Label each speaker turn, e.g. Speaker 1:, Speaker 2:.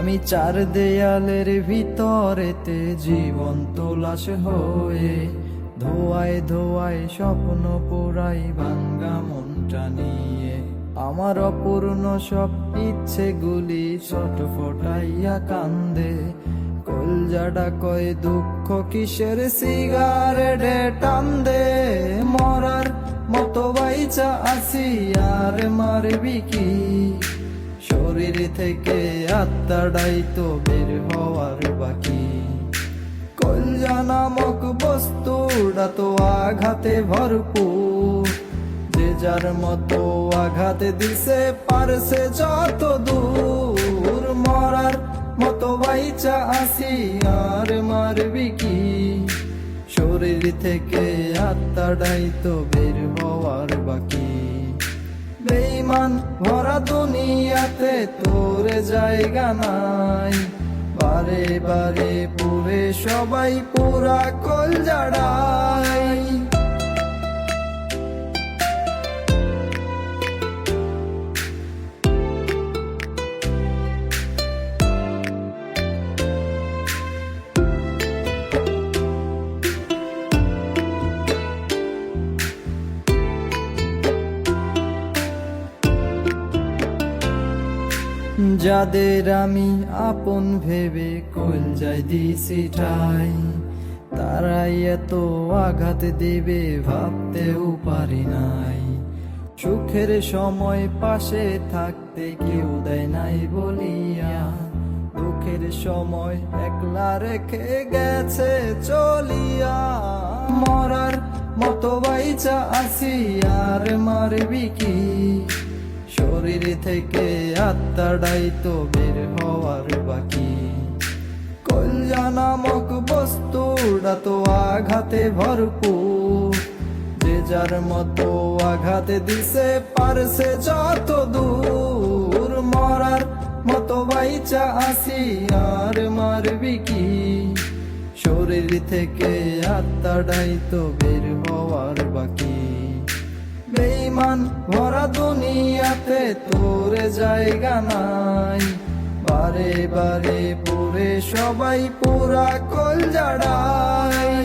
Speaker 1: আমি চার দেয়ালের ভিতরেতে জীবন্ত লাশ হয়ে ধোয়ায় ধোয়ায় স্বপ্ন পোড়াই ভাঙ্গা মনটা নিয়ে। আমার অপূর্ণ সব ইচ্ছেগুলি ছটফটাইয়া কান্দে, কলজাটা কয় দুঃখ কিসের সিগারেটে টান দে। মরার মতো বাইচা আছি আর মারবি কি, শরীর থেকে আত্মাটাই তো বের হওয়ার বাকি। কলজা নামক বস্তুটা তো আঘাতে ভরপুর, যে যার মতো আঘাত দিছে পারছে যত দূর। মরার মতো বাইচা আসি আর মারবি কি, শরীর থেকে আত্মাটাই তো বের হওয়ার বাকি। বেঈমান ভরা দুনিয়াতে তোর জায়গা নাই, বারে বারে পুরে সবাই পুরা কলজাড়াই। যাদের আমি আপন ভেবে কলজায় দিছি ঠাই, তারাই এত আঘাত দিবে ভাবতেও পারি নাই। সুখের সময় পাশে থাকতে কেউ দেয় নাই বলিয়া, দুঃখের সময় একলা রেখে গেছে চলিয়া। মরার মতো বাইচা আছি আর মারবি কি, শরীর থেকে আত্মাটাই তো বের হওয়ার বাকি। কলজা নামক বস্তুটা তো আঘাতে ভরপুর, যে যার মতো আঘাত দিছে পারছে যত দূর। মরার মতো বাইচা আসি আর মারবি কি, শরীর থেকে আত্মাটাই তো বের হওয়ার বাকি। বেঈমান ভরা দুনিয়াতে তোর জায়গা নাই, বারে বারে পুরে সবাই পুরা কলজাড়াই।